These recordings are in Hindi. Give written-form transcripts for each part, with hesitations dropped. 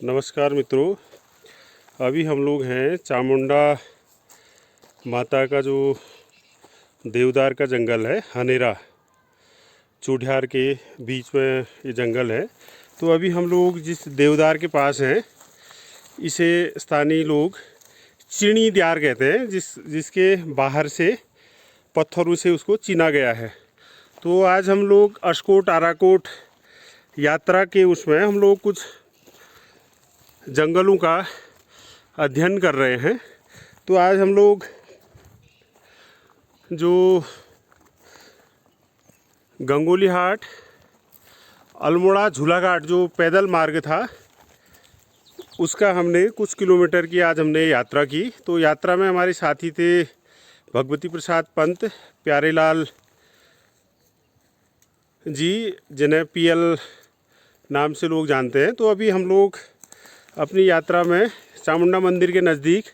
नमस्कार मित्रों, अभी हम लोग हैं चामुंडा माता का जो देवदार का जंगल है, हनेरा चूढ़ियार के बीच में ये जंगल है। तो अभी हम लोग जिस देवदार के पास हैं, इसे स्थानीय लोग चिणी द्यार कहते हैं, जिसके बाहर से पत्थरों से उसको चीना गया है। तो आज हम लोग अशकोट आराकोट यात्रा के उसमें हम लोग कुछ जंगलों का अध्ययन कर रहे हैं। तो आज हम लोग जो गंगोली हाट अल्मोड़ा झूलाघाट जो पैदल मार्ग था, उसका हमने कुछ किलोमीटर की आज हमने यात्रा की। तो यात्रा में हमारे साथी थे भगवती प्रसाद पंत, प्यारेलाल जी, जिन्हें पीएल नाम से लोग जानते हैं। तो अभी हम लोग अपनी यात्रा में चामुंडा मंदिर के नज़दीक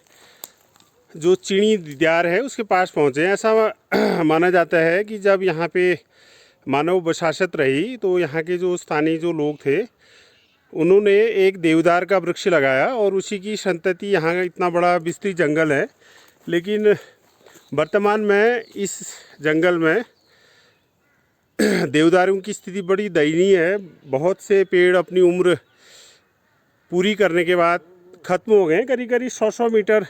जो चिणी द्यार है उसके पास पहुँचे हैं। ऐसा माना जाता है कि जब यहाँ पे मानव बसासत रही तो यहाँ के जो स्थानीय जो लोग थे, उन्होंने एक देवदार का वृक्ष लगाया और उसी की संतति यहाँ का इतना बड़ा विस्तृत जंगल है। लेकिन वर्तमान में इस जंगल में देवदारों की स्थिति बड़ी दयनीय है। बहुत से पेड़ अपनी उम्र पूरी करने के बाद ख़त्म हो गए। करीब 100 मीटर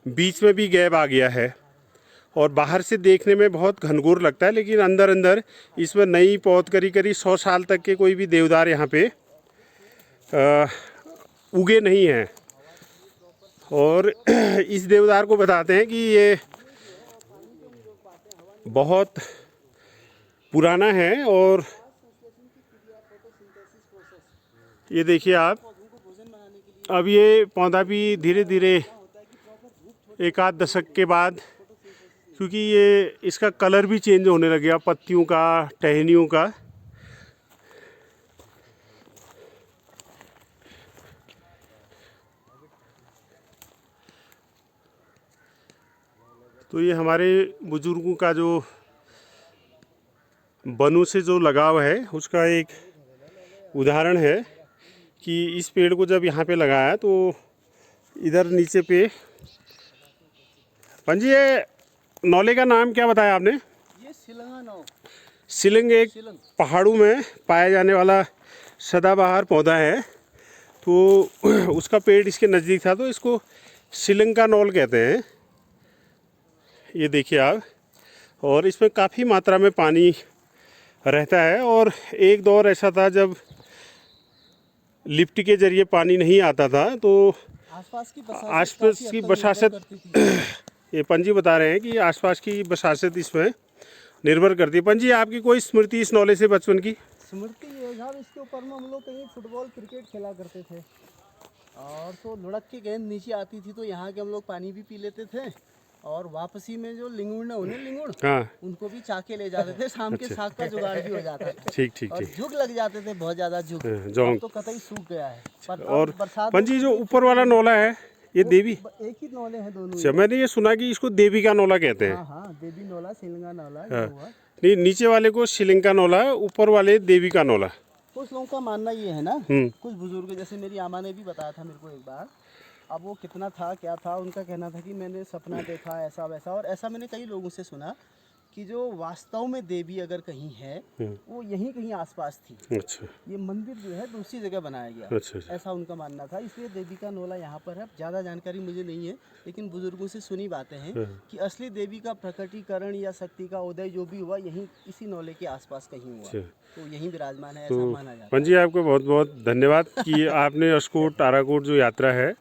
बीच में भी गैप आ गया है और बाहर से देखने में बहुत घनघोर लगता है, लेकिन अंदर अंदर इसमें नई पौध करीब 100 साल तक के कोई भी देवदार यहाँ पे उगे नहीं हैं। और इस देवदार को बताते हैं कि ये बहुत पुराना है। और ये देखिए आप, अब ये पौधा भी धीरे धीरे एक आध दशक के बाद, क्योंकि ये इसका कलर भी चेंज होने लग गया, पत्तियों का, टहनियों का। तो ये हमारे बुजुर्गों का जो वनों से जो लगाव है उसका एक उदाहरण है कि इस पेड़ को जब यहाँ पे लगाया तो इधर नीचे पे पंजी, ये नौले का नाम क्या बताया आपने? ये सिलंगा नौ। सिलिंग एक पहाड़ों में पाया जाने वाला सदाबहार पौधा है। तो उसका पेड़ इसके नज़दीक था, तो इसको सिलिंग का नौल कहते हैं। ये देखिए आप, और इसमें काफ़ी मात्रा में पानी रहता है। और एक दौर ऐसा था जब लिफ्ट के ज़रिए पानी नहीं आता था, तो आसपास की बसासत ये पंजी बता रहे हैं कि आसपास की बसासत इसमें निर्भर करती है। पंजी, आपकी कोई स्मृति इस नॉलेज से बचपन की? स्मृति ये साहब, इसके ऊपर में हम लोग कहीं फुटबॉल क्रिकेट खेला करते थे, और तो लुढ़क के गेंद नीचे आती थी तो यहाँ के हम लोग पानी भी पी लेते थे, और वापसी में जो लिंगुड़ होने लिंगुड़, हाँ, उनको भी चाके ले जाते थे। शाम के साग का जुगाड़ भी हो जाता था। ठीक ठीक और ठीक। जुग लग जाते थे, बहुत ज़्यादा जुग। जौंग। तो कतई सूख गया है। पर और बरसात पंजी, जो ऊपर वाला नौला है ये देवी? एक ही नौले हैं दोनों। अच्छा, मैंने ये सुना कि इसको देवी का नौला कहते हैं। हाँ हाँ, देवी नौला, सिलंगा नौला। हाँ, नहीं, नीचे वाले को शिलिंग का नौला, ऊपर वाले देवी का नौला। कुछ लोगों का मानना ये है ना, कुछ बुजुर्ग, जैसे मेरी आमा ने भी बताया था मेरे को एक बार। अब वो कितना था क्या था, उनका कहना था कि मैंने सपना देखा ऐसा वैसा। और ऐसा मैंने कई लोगों से सुना कि जो वास्तव में देवी अगर कहीं है, वो यहीं कहीं आसपास थी। अच्छा, ये मंदिर जो है दूसरी जगह बनाया गया। अच्छा, अच्छा। ऐसा उनका मानना था, इसलिए देवी का नौला यहाँ पर है। ज़्यादा जानकारी मुझे नहीं है, लेकिन बुजुर्गों से सुनी बातें हैं कि असली देवी का प्रकटीकरण या शक्ति का उदय जो भी हुआ, यहीं इसी नौले के आसपास कहीं हुआ। तो यहीं विराजमान है, ऐसा माना जाता है। पंजी, आपको बहुत बहुत धन्यवाद कि आपने अशकोट आराकोट जो यात्रा है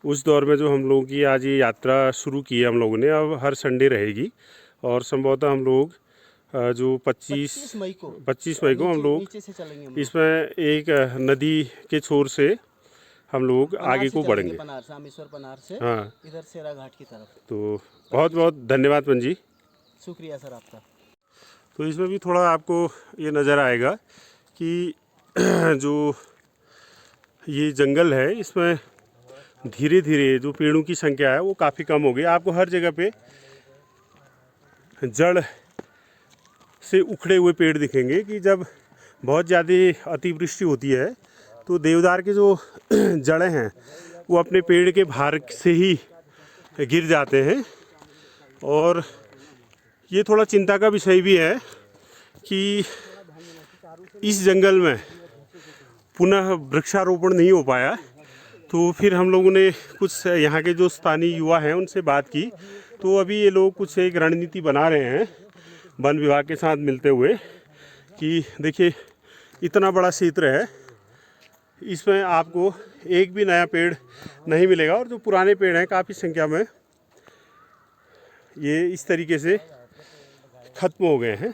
उस दौर में जो हम लोगों की आज ये यात्रा शुरू की है हम लोगों ने, अब हर संडे रहेगी। और संभवतः हम लोग जो 25 मई को हम लोग इसमें एक नदी के छोर से हम लोग आगे को बढ़ेंगे, पनार से, हाँ, इधर सेरा घाट की तरफ। तो बहुत बहुत धन्यवाद पंजी। शुक्रिया सर आपका। तो इसमें भी थोड़ा आपको ये नज़र आएगा कि जो ये जंगल है, इसमें धीरे धीरे जो पेड़ों की संख्या है वो काफ़ी कम हो गई। आपको हर जगह पे जड़ से उखड़े हुए पेड़ दिखेंगे कि जब बहुत ज़्यादा अतिवृष्टि होती है तो देवदार के जो जड़ें हैं वो अपने पेड़ के भार से ही गिर जाते हैं। और ये थोड़ा चिंता का विषय भी है कि इस जंगल में पुनः वृक्षारोपण नहीं हो पाया। तो फिर हम लोगों ने कुछ यहाँ के जो स्थानीय युवा हैं उनसे बात की, तो अभी ये लोग कुछ एक रणनीति बना रहे हैं वन विभाग के साथ मिलते हुए कि देखिए इतना बड़ा क्षेत्र है, इसमें आपको एक भी नया पेड़ नहीं मिलेगा और जो पुराने पेड़ हैं काफ़ी संख्या में ये इस तरीके से खत्म हो गए हैं।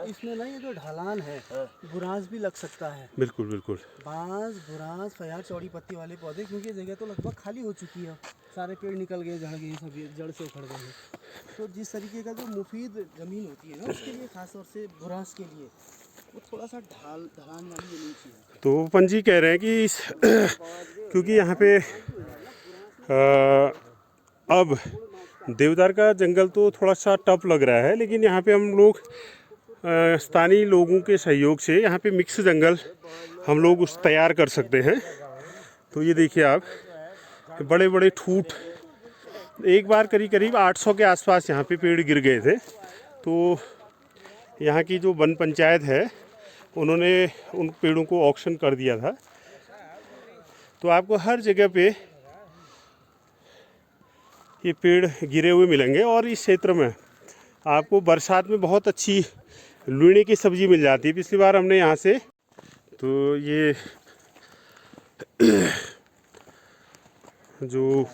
इसमें ना ये जो ढलान है बुरांस भी लग सकता है। बिल्कुल बिल्कुल, बांस, बुरांस, फयार, चौड़ी पत्ती वाले पौधे, क्योंकि ये जगह तो लगभग खाली हो चुकी है, सारे पेड़ निकल गए, झड़ गए, सब जड़ से उखड़ गए हैं। तो जिस तरीके का जो मुफीद ज़मीन होती है ना उसके लिए खासतौर से बुरांस के लिए वो थोड़ा सा ढलान वाली ज़मीन चाहिए। तो पंजी कह रहे हैं कि क्योंकि यहाँ पे अब देवदार का जंगल तो थोड़ा सा टफ लग रहा है, लेकिन यहाँ पे हम लोग स्थानीय लोगों के सहयोग से यहाँ पे मिक्स जंगल हम लोग उस तैयार कर सकते हैं। तो ये देखिए आप, बड़े बड़े ठूठ, एक बार करीब 800 के आसपास यहाँ पे पेड़ गिर गए थे। तो यहाँ की जो वन पंचायत है उन्होंने उन पेड़ों को ऑक्शन कर दिया था। तो आपको हर जगह पे ये पेड़ गिरे हुए मिलेंगे और इस क्षेत्र में आपको बरसात में बहुत अच्छी लुईने की सब्ज़ी मिल जाती है। पिछली बार हमने यहाँ से, तो ये जो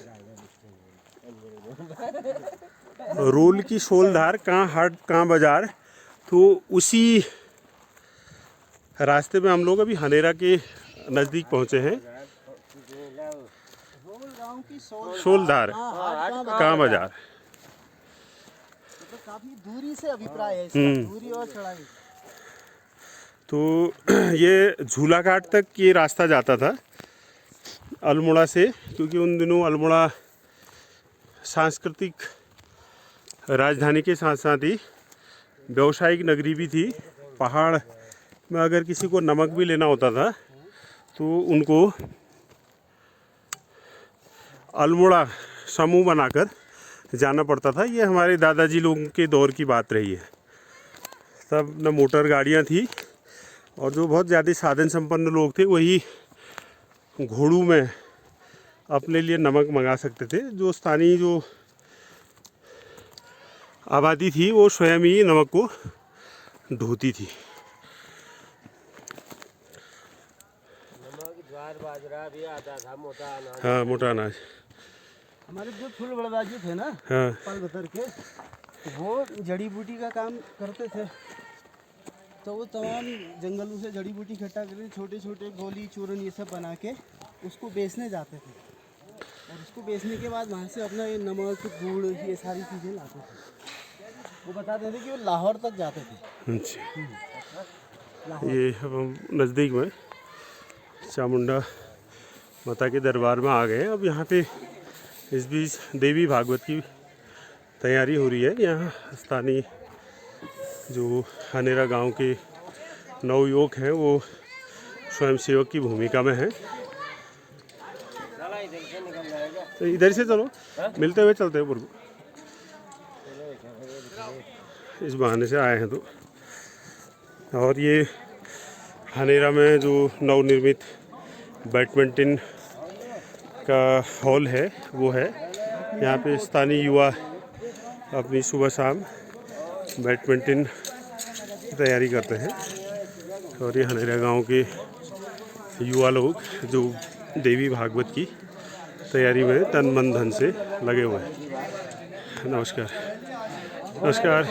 रोल की शोलधार, कहाँ हाट कहाँ बाजार, तो उसी रास्ते में हम लोग अभी हनेरा के नज़दीक पहुँचे हैं। शोलधार कहाँ बाजार, तो काफी दूरी से अभिप्राय है इसका, दूरी और चढ़ाई। तो ये झूलाघाट तक ये रास्ता जाता था अल्मोड़ा से, क्योंकि उन दिनों अल्मोड़ा सांस्कृतिक राजधानी के साथ साथ ही व्यावसायिक नगरी भी थी। पहाड़ में अगर किसी को नमक भी लेना होता था तो उनको अल्मोड़ा समूह बनाकर जाना पड़ता था। ये हमारे दादाजी लोगों के दौर की बात रही है। तब न मोटर गाड़ियाँ थी और जो बहुत ज़्यादा साधन संपन्न लोग थे वही घोड़ों में अपने लिए नमक मंगा सकते थे। जो स्थानीय जो आबादी थी वो स्वयं ही नमक को ढोती थी। बाजरा भी आता था, मोटा अनाज। हाँ, मोटा अनाज। हमारे जो फूल बड़दाजी थे ना, हाँ, पल बतर के, वो जड़ी बूटी का काम करते थे। तो वो तमाम जंगलों से जड़ी बूटी इकट्ठा करके छोटे छोटे गोली चूरन ये सब बना के उसको बेचने जाते थे, और उसको बेचने के बाद वहाँ से अपना ये नमक, गुड़, ये सारी चीज़ें लाते थे। वो बताते थे कि वो लाहौर तक जाते थे। अच्छा, ये हम नज़दीक में चामुंडा माता के दरबार में आ गए हैं। अब यहाँ पे इस बीच देवी भागवत की तैयारी हो रही है। यहाँ स्थानीय जो हनेरा गांव के नवयुवक हैं वो स्वयंसेवक की भूमिका में हैं। तो इधर से चलो, मिलते हुए चलते हैं पूर्व, इस बहाने से आए हैं। तो और ये हनेरा में जो नवनिर्मित बैडमिंटन का हॉल है वो है। यहाँ पे स्थानीय युवा अपनी सुबह शाम बैडमिंटन तैयारी करते हैं। और ये हनेरा गांव के युवा लोग जो देवी भागवत की तैयारी में तन मन धन से लगे हुए हैं। नमस्कार, नमस्कार।